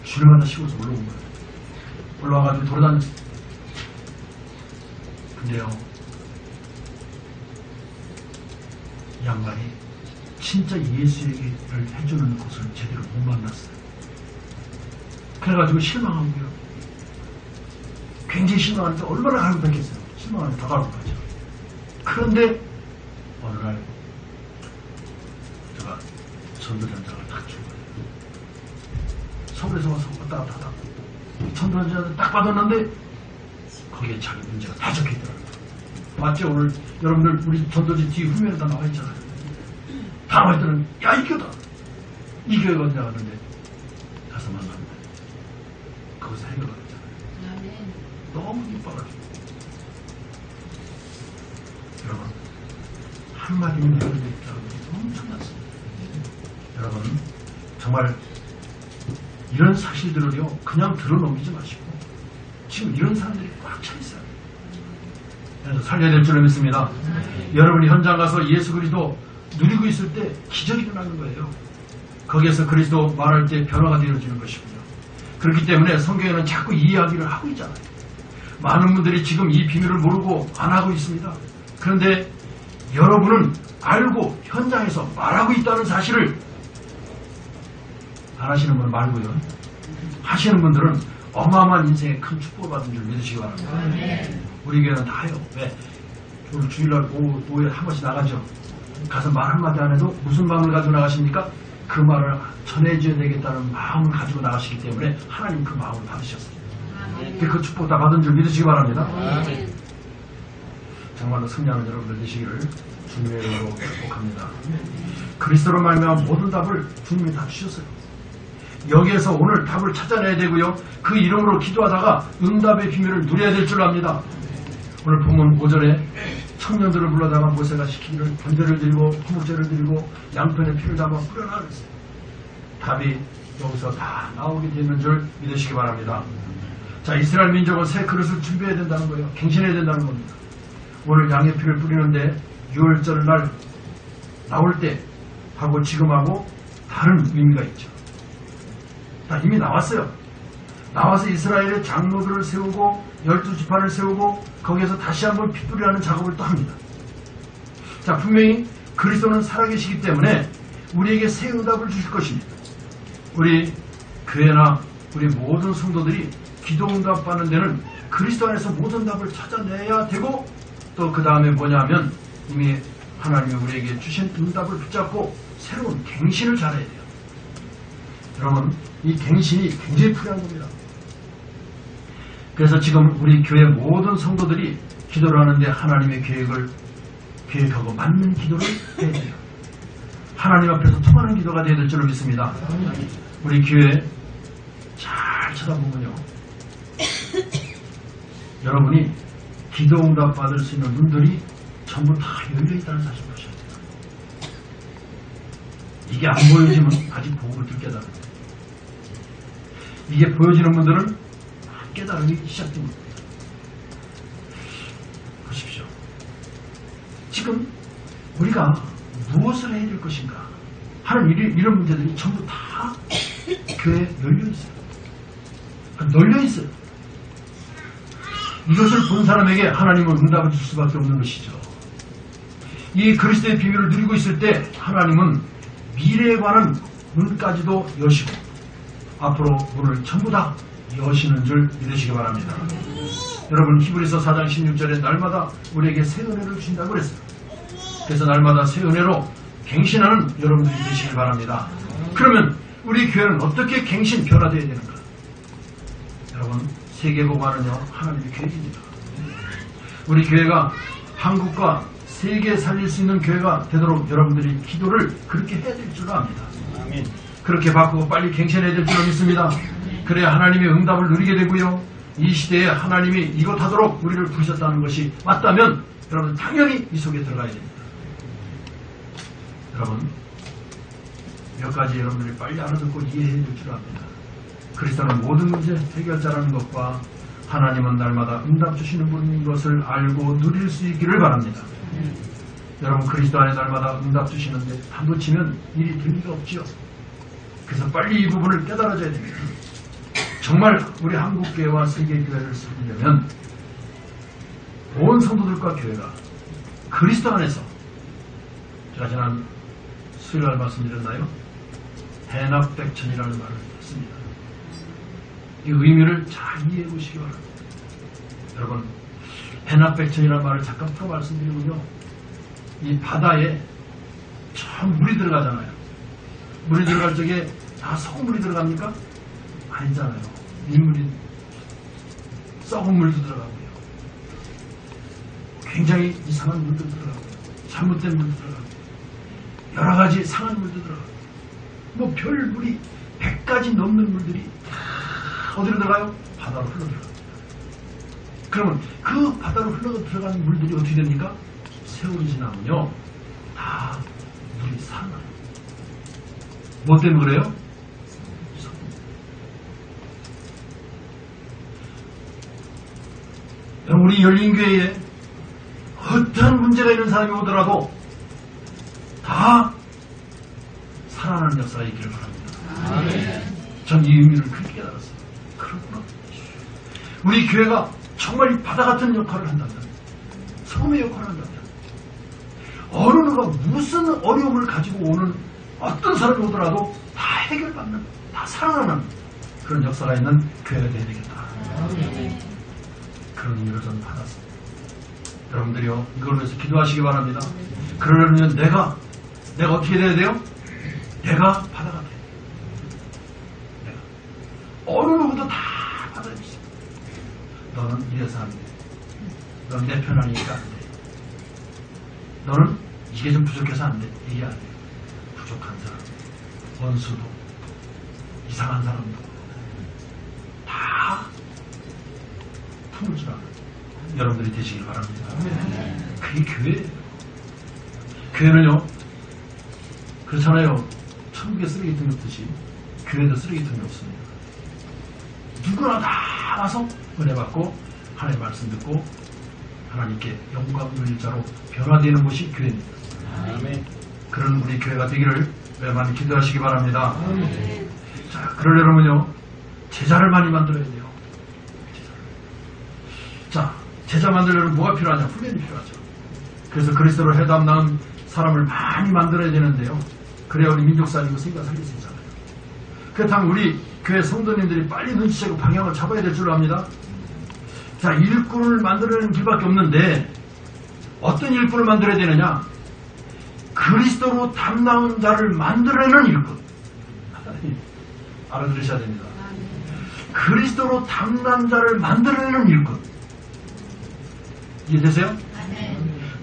주일마다 시골에서 올라온 거예요. 올라와가지고 돌아다녔어요. 근데요, 이 양반이 진짜 예수 얘기를 해주는 곳을 제대로 못 만났어요. 그래가지고 실망하고요. 굉장히 실망하는데 얼마나 갈급했겠어요. 실망하면 더 갈급하죠. 그런데 어느 날 제가 전도전자를 딱 준 거예요. 서울에서 와서 왔다 갔다 하다가 전도전자를 딱 받았는데 거기에 자기 문제가 다 적혀있더라고요. 맞죠? 오늘 여러분들 우리 전도지 뒤 후면에 다 나와 있잖아요. 다 나와 있더니 야, 이 교다! 이 교회가 언제 갔는데 가서 만났는데 거기서 해결하잖아요. 너무 기뻐가지고. 여러분, 한마디면 해결되겠다고 엄청났습니다. 여러분, 정말 이런 사실들을요, 그냥 들어넘기지 마시고 지금 이런 사람들이 꽉 차 있어요. 그래서 살려야 될 줄을 믿습니다. 여러분이 현장 가서 예수 그리스도 누리고 있을 때 기적이 일어나는 거예요. 거기에서 그리스도 말할 때 변화가 되어지는 것이고요. 그렇기 때문에 성경에는 자꾸 이 이야기를 하고 있잖아요. 많은 분들이 지금 이 비밀을 모르고 안 하고 있습니다. 그런데 여러분은 알고 현장에서 말하고 있다는 사실을 안 하시는 분은 말고요. 하시는 분들은 어마어마한 인생에 큰 축복을 받은 줄 믿으시기 바랍니다. 우리 교회는 다 해요. 왜? 오늘 주일날 오후에 한 번씩 나가죠. 가서 말 한마디 안 해도 무슨 마음을 가지고 나가십니까? 그 말을 전해줘야 되겠다는 마음을 가지고 나가시기 때문에 하나님 그 마음을 받으셨어요. 그 축복 다 받은 줄 믿으시기 바랍니다. 정말로 승리하는 여러분들 되시기를 주님의 이름으로 축복합니다. 그리스도로 말미암아 모든 답을 주님이 다 주셨어요. 여기에서 오늘 답을 찾아내야 되고요. 그 이름으로 기도하다가 응답의 비밀을 누려야 될 줄 압니다. 오늘 본문 5절에 청년들을 불러다가 모세가 시키기를 번제를 드리고 화목제를 드리고 양편의 피를 담아 뿌려라 그랬어요. 답이 여기서 다 나오게 되는 줄 믿으시기 바랍니다. 자, 이스라엘 민족은 새 그릇을 준비해야 된다는 거예요. 갱신해야 된다는 겁니다. 오늘 양의 피를 뿌리는데 6월절 날 나올 때 하고 지금하고 다른 의미가 있죠. 다 이미 나왔어요. 나와서 이스라엘의 장로들을 세우고 12지파를 세우고 거기에서 다시 한번 피 뿌리라는 작업을 또 합니다. 자, 분명히 그리스도는 살아계시기 때문에 우리에게 새 응답을 주실 것입니다. 우리 교회나 우리 모든 성도들이 기도 응답 받는 데는 그리스도 안에서 모든 답을 찾아내야 되고 또 그 다음에 뭐냐면 이미 하나님이 우리에게 주신 응답을 붙잡고 새로운 갱신을 잘해야 돼요. 여러분, 이 갱신이 굉장히 필요한 겁니다. 그래서 지금 우리 교회 모든 성도들이 기도를 하는데 하나님의 계획하고 맞는 기도를 해야 돼요. 하나님 앞에서 통하는 기도가 되어야 될 줄로 믿습니다. 우리 교회 잘 쳐다보면요, 여러분이 기도 응답 받을 수 있는 문들이 전부 다 열려있다는 사실을 보셔야 돼요. 이게 안 보여지면 아직 복음을 덜 깨달아요. 이게 보여지는 분들은 깨달음이 시작된 겁니다. 보십시오. 지금 우리가 무엇을 해야 될 것인가 하는 이런 문제들이 전부 다 교회에 열려있어요. 널려있어요. 이것을 본 사람에게 하나님은 응답을 줄 수밖에 없는 것이죠. 이 그리스도의 비밀을 누리고 있을 때 하나님은 미래에 관한 문까지도 여시고 앞으로 문을 전부 다 여시는 줄 믿으시기 바랍니다. 여러분, 히브리서 4장 16절에 날마다 우리에게 새 은혜를 주신다고 그랬어요. 그래서 날마다 새 은혜로 갱신하는 여러분들이 되시길 바랍니다. 그러면 우리 교회는 어떻게 갱신 변화되어야 되는가? 여러분, 세계복음화는요, 하나님의 계획입니다. 우리 교회가 한국과 세계 살릴 수 있는 교회가 되도록 여러분들이 기도를 그렇게 해야 될 줄로 압니다. 아멘. 그렇게 바꾸고 빨리 갱신해야 될 줄로 믿습니다. 그래야 하나님의 응답을 누리게 되고요, 이 시대에 하나님이 이것하도록 우리를 부르셨다는 것이 맞다면 여러분 당연히 이 속에 들어가야 됩니다. 여러분, 몇 가지 여러분들이 빨리 알아듣고 이해해야 될 줄 압니다. 그리스도는 모든 문제 해결자라는 것과 하나님은 날마다 응답 주시는 분인 것을 알고 누릴 수 있기를 바랍니다. 여러분, 그리스도 안에 날마다 응답 주시는데 한 놓치면 일이 될 리가 없지요. 그래서 빨리 이 부분을 깨달아줘야 됩니다. 정말 우리 한국교회와 세계교회를 살리려면 온 성도들과 교회가 그리스도 안에서, 제가 지난 수요일날 말씀드렸나요? 대납백천이라는 말을 했습니다. 이 의미를 잘 이해해 보시기 바랍니다. 여러분, 대납백천이라는 말을 잠깐 풀어 말씀드리면요, 이 바다에 참 물이 들어가잖아요. 물이 들어갈 적에 다 소금물이 들어갑니까? 아니잖아요. 민물이, 썩은 물도 들어가고요, 굉장히 이상한 물도 들어가고요, 잘못된 물도 들어가고요, 여러 가지 상한 물도 들어가고요, 뭐 별 물이 100가지 넘는 물들이 다 어디로 들어가요? 바다로 흘러 들어갑니다. 그러면 그 바다로 흘러 들어가는 물들이 어떻게 됩니까? 세월이 지나면요, 다 물이 살아나요. 뭐 때문에 그래요? 우리 열린교회에 어떤 문제가 있는 사람이 오더라도 다 살아나는 역사가 있기를 바랍니다. 전 이 의미를 그렇게 깨달았어요. 그렇구나. 우리 교회가 정말 이 바다 같은 역할을 한다면, 섬의 역할을 한다면, 어느 누가 무슨 어려움을 가지고 오는 어떤 사람이 오더라도 다 해결받는, 다 살아나는 그런 역사가 있는 교회가 되어야 되겠다. 그런 의미를 저는 받았습니다. 여러분들이요, 이걸 위해서 기도하시기 바랍니다. 그러려면 내가 어떻게 돼야 돼요? 내가 바다가 돼요. 내가 어느 누구도 다 바다에 있어. 너는 이래서 안 돼. 넌 내 편 아니니까 안 돼. 너는 이게 좀 부족해서 안 돼. 이게 안 돼. 부족한 사람, 원수도, 이상한 사람도 다 품을 줄 아는 여러분들이 되시길 바랍니다. 그게 교회예요. 교회는요, 그렇잖아요. 천국에 쓰레기통이 없듯이 교회도 쓰레기통이 없습니다. 누구나 다 와서 은혜 받고 하나님의 말씀 듣고 하나님께 영광 돌릴 자로 변화되는 곳이 교회입니다. 아멘. 그런 우리 교회가 되기를 많이 기도하시기 바랍니다. 자, 그러려면요, 제자를 많이 만들어야 돼요. 자, 제자 만들려면 뭐가 필요하냐? 훈련이 필요하죠. 그래서 그리스도로 해담 낳은 사람을 많이 만들어야 되는데요, 그래야 우리 민족 살리고 세계가 살릴 수 있잖아요. 그렇다면 우리 교회 성도님들이 빨리 눈치채고 방향을 잡아야 될 줄 압니다. 자, 일꾼을 만들어내는 길밖에 없는데 어떤 일꾼을 만들어야 되느냐? 그리스도로 담나은 자를 만들어내는 일꾼. 알아들으셔야 됩니다. 그리스도로 담난 자를 만들어내는 일꾼. 이해되세요?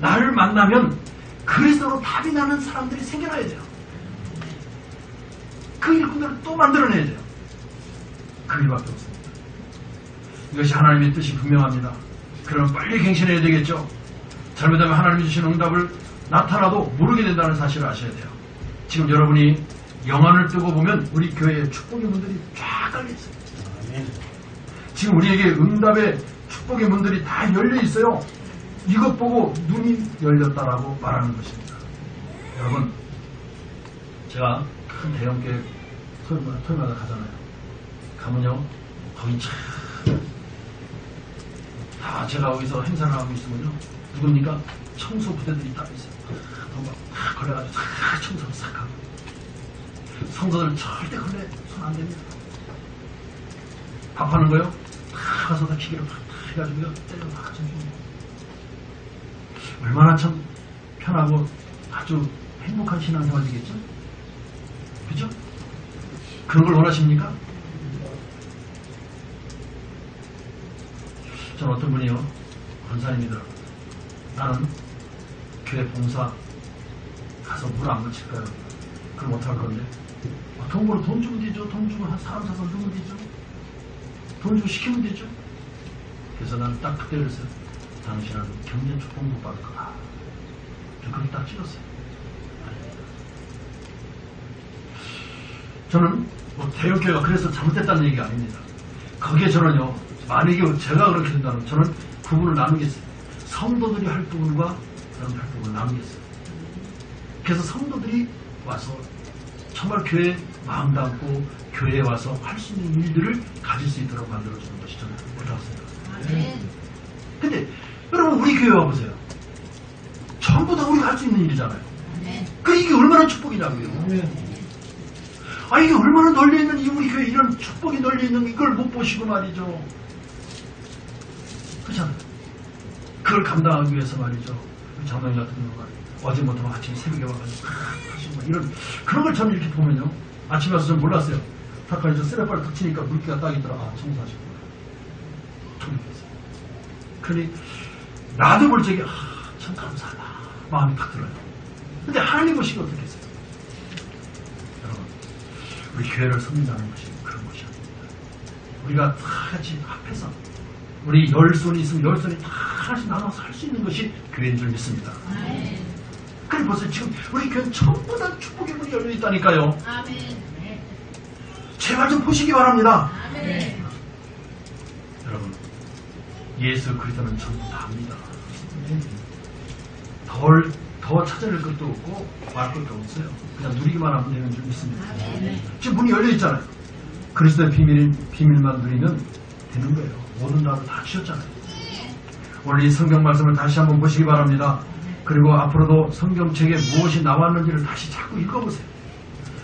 나를 만나면 그리스도로 답이 나는 사람들이 생겨나야 돼요. 그 일꾼들을 또 만들어내야 돼요. 그 일밖에 없습니다. 이것이 하나님의 뜻이 분명합니다. 그럼 빨리 갱신해야 되겠죠. 잘못하면 하나님이 주신 응답을 나타나도 모르게 된다는 사실을 아셔야 돼요. 지금 여러분이 영안을 뜨고 보면 우리 교회에 축복의 문들이 쫙 깔려있어요. 지금 우리에게 응답의 축복의 문들이 다 열려있어요. 이것 보고 눈이 열렸다라고 말하는 것입니다. 여러분, 제가 큰 대형교회 토요일마다 가잖아요. 가면요, 거기 참, 다 제가 거기서 행사를 하고 있으면요, 누굽니까? 청소 부대들이 딱 있어요. 다 걸려가지고 다 청소를 싹 하고. 성도들은 절대 걸레 손 안 됩니다. 밥하는 거요? 다 가서 다 기계로 다 해가지고요, 때려 다 쳐줍니다. 얼마나 참 편하고 아주 행복한 신앙생활이겠죠? 그죠? 그런 걸 원하십니까? 전 어떤 분이요, 권사님이더라고요. 나는 교회 봉사 가서 물 안 묻힐까요? 그럼 어떡할 건데? 동으로 돈 주면 되죠. 돈 주면 한 사람 사서 누면 되죠. 돈 주고 시키면 되죠. 그래서 나는 딱 그때 그랬어요. 당신은 경제 축복 못 받을 거다. 그렇게 딱 찍었어요. 저는 뭐 대형교회가 그래서 잘못됐다는 얘기가 아닙니다. 거기에 저는요, 만약에 제가 그렇게 된다면 저는 부분을 나누겠어요. 성도들이 할 부분과 여러분들 할 부분을 나누겠어요. 그래서 성도들이 와서 정말 교회에 마음 담고 교회에 와서 할 수 있는 일들을 가질 수 있도록 만들어주는 것이 저는 옳다고 생각합니다. 근데 여러분, 우리 교회 와보세요. 전부 다 우리가 할 수 있는 일이잖아요. 이게 얼마나 축복이냐고요. 이게 얼마나 널려있는 이 우리 교회 이런 축복이 널려있는 이걸 못 보시고 말이죠. 그렇잖아요. 그걸 감당하기 위해서 말이죠. 우리 장로님 같은 경우가 어제부터 아침에 새벽에 와가지고 하시고 이런 그런 걸 저는 이렇게 보면요. 아침에 와서 전 몰랐어요. 탁하니 저 쓰레빠를 탁 치니까 물기가 딱 있더라. 청소하시고. 청소했어요. 그러니 나도 볼 적에 참 감사하다. 마음이 탁 들어요. 근데 하나님 보시기 어떻게 했어요? 여러분, 우리 교회를 섬긴다는 것이 그런 것이 아닙니다. 우리가 다 같이 합해서 우리 10손이 있으면 10손이 다 하나씩 나눠서 할 수 있는 것이 교회인 줄 믿습니다. 그래 보세요. 지금 우리 교회는 전부 다 축복의 문이 열려 있다니까요. 제발 좀 보시기 바랍니다. 여러분, 예수 그리스도는 전부 다 합니다. 더 찾아낼 것도 없고 말 것도 없어요. 그냥 누리기만 하면 되는 줄 믿습니다. 지금 문이 열려 있잖아요. 그리스도의 비밀만 누리면 되는 거예요. 모든 나라도 다 주셨잖아요. 오늘 이 성경 말씀을 다시 한번 보시기 바랍니다. 그리고 앞으로도 성경책에 무엇이 나왔는지를 다시 자꾸 읽어보세요.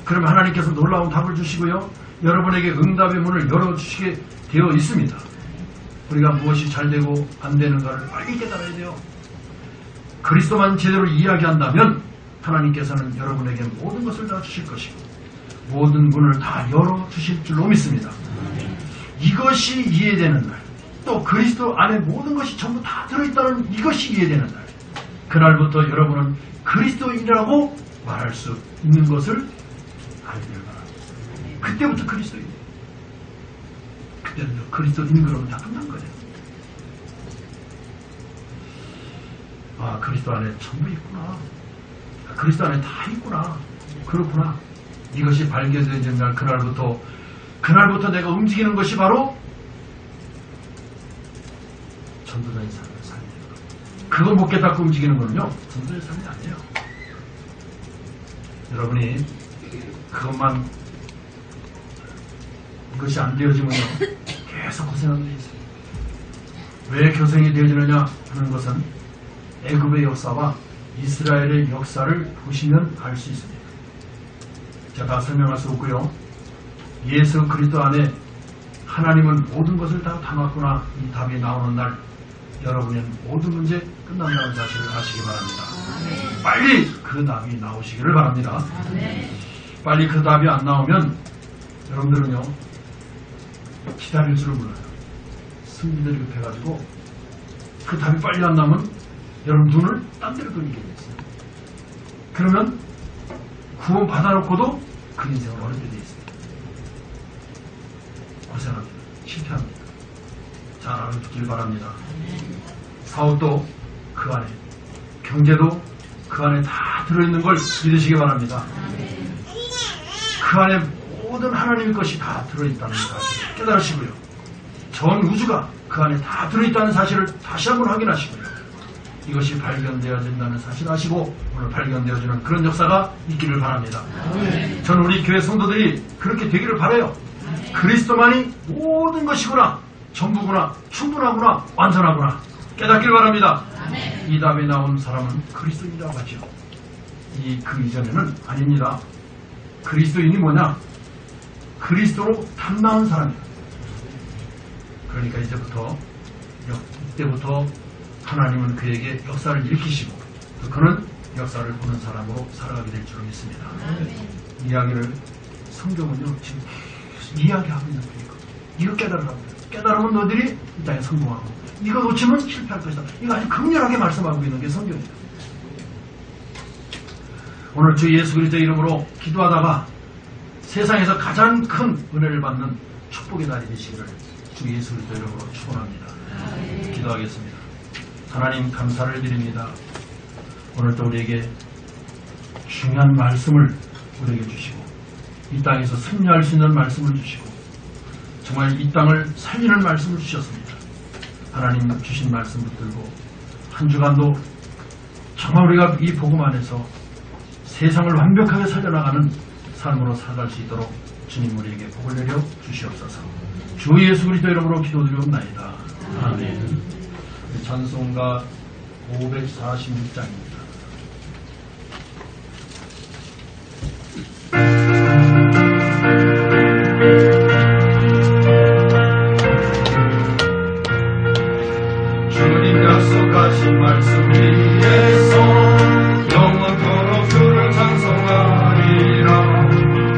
그러면 하나님께서 놀라운 답을 주시고요. 여러분에게 응답의 문을 열어주시게 되어 있습니다. 우리가 무엇이 잘 되고 안 되는가를 빨리 깨달아야 돼요. 그리스도만 제대로 이야기한다면 하나님께서는 여러분에게 모든 것을 다 주실 것이고 모든 문을 다 열어주실 줄로 믿습니다. 이것이 이해되는 날, 또 그리스도 안에 모든 것이 전부 다 들어있다는 이것이 이해되는 날, 그날부터 여러분은 그리스도인이라고 말할 수 있는 것을 알기를 바랍니다. 그때부터 그리스도인. 그때는 그리스도인 그러면 다 끝난 거예요. 그리스도 안에 전부 있구나. 그리스도 안에 다 있구나. 그렇구나. 이것이 발견되는 날, 그날부터 내가 움직이는 것이 바로 전도자의 삶을 살리는 것. 그거 못 깨닫고 움직이는 거는요, 전도자의 삶이 아니에요. 여러분이 그것만, 이것이 안 되어지면요, 계속 고생하게 되어 있어요. 왜 교생이 되어지느냐 하는 것은 애굽의 역사와 이스라엘의 역사를 보시면 알 수 있습니다. 제가 다 설명할 수 없고요. 예수 그리스도 안에 하나님은 모든 것을 다 담았구나. 이 답이 나오는 날 여러분의 모든 문제 끝난다는 사실을 아시기 바랍니다. 빨리 그 답이 나오시기를 바랍니다. 빨리 그 답이 안 나오면 여러분들은요, 기다릴 줄을 몰라요. 승리들이 급해가지고 그 답이 빨리 안 나면 여러분 눈을 딴 데로 돌리게 됐어요. 그러면 구원 받아놓고도 그 인생을 어렵게 돼 있어요. 고생합니다. 실패합니다. 잘 알아두길 바랍니다. 사업도 그 안에, 경제도 그 안에 다 들어있는 걸 믿으시기 바랍니다. 그 안에 모든 하나님의 것이 다 들어있다는 사실을 깨달으시고요. 전 우주가 그 안에 다 들어있다는 사실을 다시 한번 확인하시고요. 이것이 발견되어야 된다는 사실을 아시고 오늘 발견되어지는 그런 역사가 있기를 바랍니다. 저는 우리 교회 성도들이 그렇게 되기를 바라요. 그리스도만이 모든 것이구나, 전부구나, 충분하구나, 완전하구나 깨닫길 바랍니다. 이 다음에 나온 사람은 그리스도인이라고 하죠. 그 이전에는 아닙니다. 그리스도인이 뭐냐? 그리스도로 탐나은 사람이에요. 그러니까 이때부터 하나님은 그에게 역사를 일으키시고 또 그는 역사를 보는 사람으로 살아가게 될 줄을 믿습니다. 이야기를 성경은요 지금 계속 이야기하고 있는 거예요. 이거 깨달으라고 해요. 깨달으면 너희들이 이 땅에 성공하고 이거 놓치면 실패할 것이다. 이거 아주 강렬하게 말씀하고 있는 게 성경이에요. 오늘 주 예수 그리스도의 이름으로 기도하다가 세상에서 가장 큰 은혜를 받는 축복의 날이 되시기를 주 예수 그리스도 이름으로 축원합니다. 기도하겠습니다. 하나님 감사를 드립니다. 오늘도 우리에게 중요한 말씀을 우리에게 주시고 이 땅에서 승리할 수 있는 말씀을 주시고 정말 이 땅을 살리는 말씀을 주셨습니다. 하나님 주신 말씀 붙들고 한 주간도 정말 우리가 이 복음 안에서 세상을 완벽하게 살려나가는 삶으로 살아갈 수 있도록 주님 우리에게 복을 내려 주시옵소서. 주 예수 그리스도 이름으로 기도드리옵나이다. 아멘. 찬송가 546장입니다. 주님 약속하신 말씀 위에서 영원토록 주를 찬송하리라.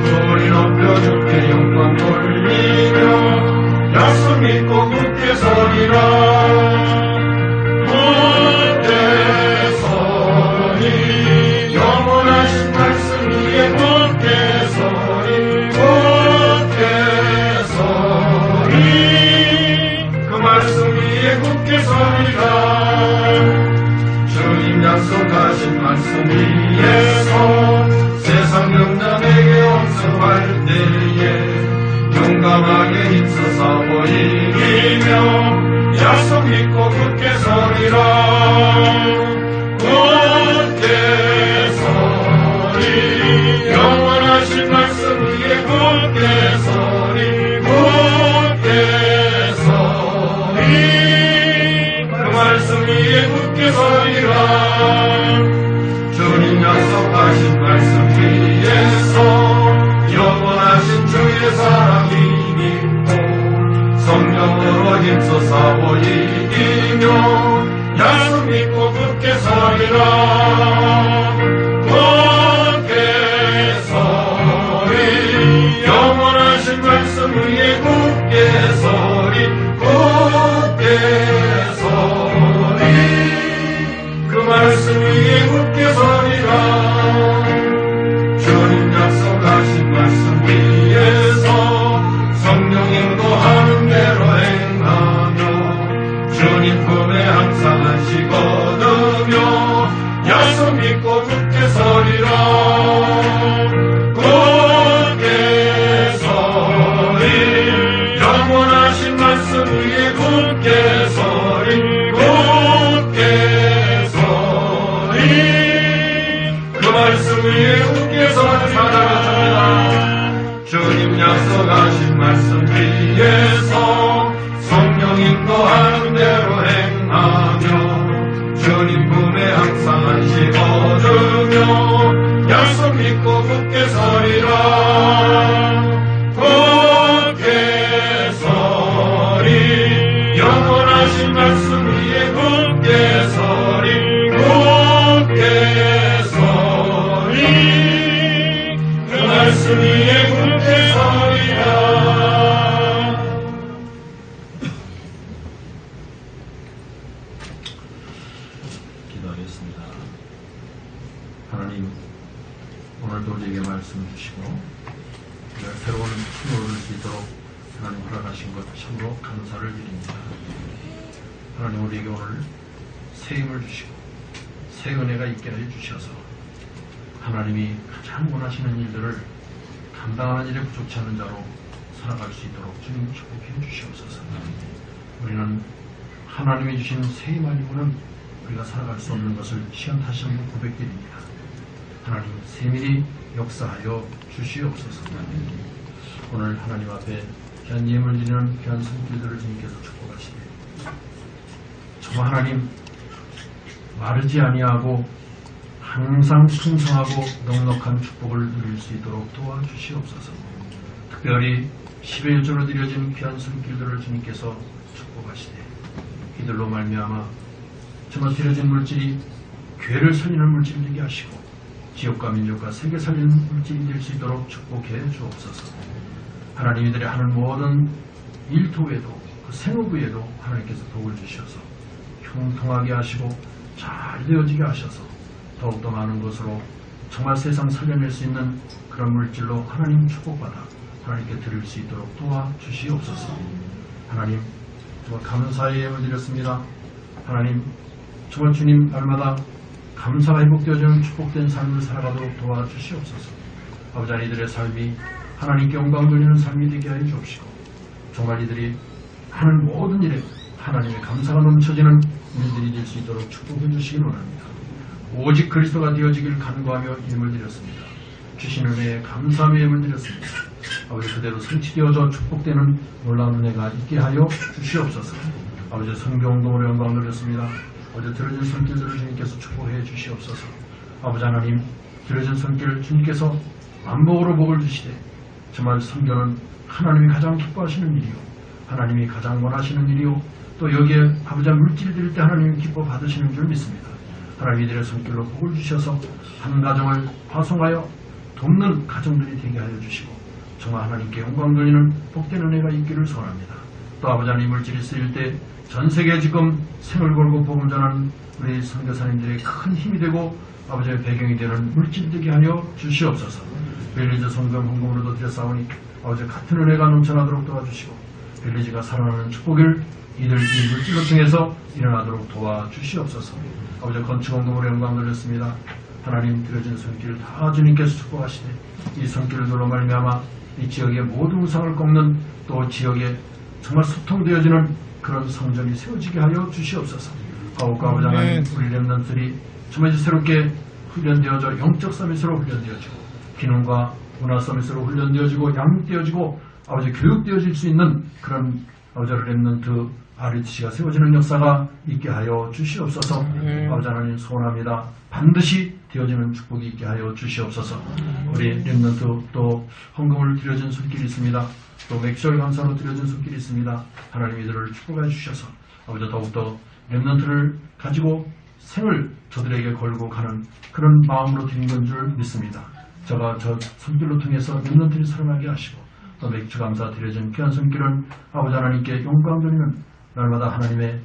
소리 높여 주께 영광 돌리며 약속 믿고 굳게 서리라. 영원하신 말씀 위에 굳게 서리 그 말씀 위에 굳게 서리라. 주님 약속하신 말씀 위에서 세상 경남에게 엄습할 때에 용감하게 힘써 싸워 이기며 약속 믿고 굳게 서리라. 영원하신 말씀 위에 굳게 서리 그 말씀 위에 굳게 서리라. 주님 약속하신 말씀 위에서 영원하신 주의 사랑이 믿고 성령으로 힘써 싸워 이기며 약속 믿고 굳게 서리라. 영원하신 말씀 위에 굳게 서리 그 말씀 위에 굳게 서리라. 주님 약속하신 말씀 위에서 성령 인도하는 대로 행하며 주님 품에 항상 안식 얻으며 약속 믿고 굳게 서리라. 영원하신 말씀 위에 굳게 서리 그 말씀 위에 굳게 서리 살아갑니다. 주님 약속하신 말씀 위에서 성령 인도하는 대로 행하며 주님 품에 항상 안식 얻으며 약속 믿고 굳게 서리라. 영원하신 말씀 위에 굳게 서리 그 말씀 위에 굳게 서리라. 하나님 오늘도 우리에게 말씀 주시고 새로운 힘을 얻을 수 있도록 하나님 허락하신 것 참으로 감사를 드립니다. 하나님 우리에게 오늘 새 힘을 주시고 새 은혜가 있게 해 주셔서 하나님이 가장 원하시는 일들을 감당하는 일에 부족치 않은 자로 살아갈 수 있도록 주님 축복해 주시옵소서. 우리는 하나님이 주신 새 힘 아니고는 우리가 살아갈 수 없는 것을 시험 다시 한번 고백드립니다. 하나님 세밀히 역사하여 주시옵소서. 오늘 하나님 앞에 귀한 예물 드리는 귀한 손길들을 주님께서 축복하시되 정말 하나님 마르지 아니하고 항상 풍성하고 넉넉한 축복을 누릴 수 있도록 도와주시옵소서. 특별히 10의 일조로 드려진 귀한 손길들을 주님께서 축복하시되 이들로 말미암아 정말 드려진 물질이 교회를 살리는 물질이 되게 하시고 지역과 민족과 세계 살리는 물질이 될 수 있도록 축복해 주옵소서. 하나님 이들이 하는 모든 일토에도 그 생업에도 하나님께서 복을 주셔서 형통하게 하시고 잘 되어지게 하셔서 더욱더 많은 것으로 정말 세상 살려낼 수 있는 그런 물질로 하나님 축복받아 하나님께 드릴 수 있도록 도와주시옵소서. 하나님 정말 감사의 예물 드렸습니다. 하나님 정말 주님 날마다 감사가 회복되어지는 축복된 삶을 살아가도록 도와주시옵소서. 아버지 이들의 삶이 하나님께 영광 돌리는 삶이 되게 하여 주옵시고 정말 이들이 하는 모든 일에 하나님의 감사가 넘쳐지는 일들이 될 수 있도록 축복해 주시기 원합니다. 오직 그리스도가 되어지기를 간구하며 예물 드렸습니다. 주신 은혜에 감사함의 예물 드렸습니다. 아버지 그대로 성취되어져 축복되는 놀라운 은혜가 있게 하여 주시옵소서. 아버지 성경동으로 영광 돌렸습니다. 어제 들어진 손길들을 주님께서 축복해 주시옵소서. 아버지 하나님 들어진 손길 주님께서 만복으로 복을 주시되 정말 성경은 하나님이 가장 기뻐하시는 일이요 하나님이 가장 원하시는 일이요 또 여기에 아버지 물질 드릴 때 하나님이 기뻐 받으시는 줄 믿습니다. 하나님 이들의 손길로 복을 주셔서 한 가정을 파송하여 돕는 가정들이 되게 하여 주시고 정말 하나님께 영광 돌리는 복된 은혜가 있기를 소원합니다. 또 아버지 하나님 물질이 쓰일 때 전 세계에 지금 생을 걸고 복음 전하는 우리 선교사님들의 큰 힘이 되고 아버지의 배경이 되는 물질 되게 하여 주시옵소서. 벨리즈 성경 헌금으로도 드렸사오니 아버지 같은 은혜가 넘쳐나도록 도와주시고 벨리즈가 살아나는 축복을 이들 이 물질을 통해서 일어나도록 도와주시옵소서. 아버지 건축 헌금으로 영광 돌렸습니다. 하나님 드려진 손길을 다 주님께서 축복하시되 이 손길을 눌러 말미암아 이 지역의 모든 우상을 꺾는 또 지역에 정말 소통되어지는 그런 성전이 세워지게 하여 주시옵소서. 가옥과 아버지 하나님 우리 렘넌트들이 정말 새롭게 훈련되어져 영적 서밋으로 훈련되어지고 기능과 문화 서밋으로 훈련되어지고 양육되어지고 아버지 교육되어질 수 있는 그런 아버지 렘넌트 RUTC가 세워지는 역사가 있게 하여 주시옵소서. 아버지 하나님 소원합니다. 반드시 되어지는 축복이 있게 하여 주시옵소서. 우리 렘넌트 또 헌금을 드려진 손길이 있습니다. 또 맥주얼 감사로 드려진 손길이 있습니다. 하나님 이들을 축복해 주셔서 아버지 더욱더 렘넌트를 가지고 생을 저들에게 걸고 가는 그런 마음으로 드린 건 줄 믿습니다. 저 손길로 통해서 렘넌트를 살아나게 하시고 또 맥주 감사 드려진 귀한 손길은 아버지 하나님께 영광 돌리는 날마다 하나님의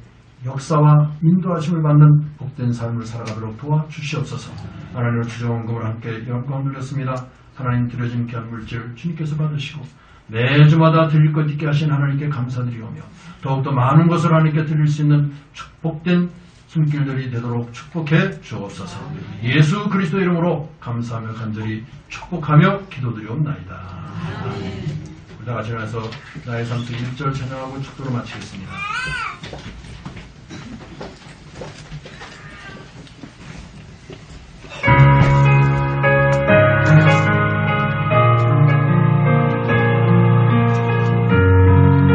역사와 인도하심을 받는 복된 삶을 살아가도록 도와주시옵소서. 하나님의 주정원금을 함께 영광 돌렸습니다. 하나님 드려진 귀한 물질 주님께서 받으시고 매주마다 드릴 것 있게 하신 하나님께 감사드리오며 더욱더 많은 것을 하나님께 드릴 수 있는 축복된 손길들이 되도록 축복해 주옵소서. 예수 그리스도 이름으로 감사하며 간절히 축복하며 기도드리옵나이다. 우리 다 같이 일어나서 나의 삶속 1절 찬양하고 축도로 마치겠습니다.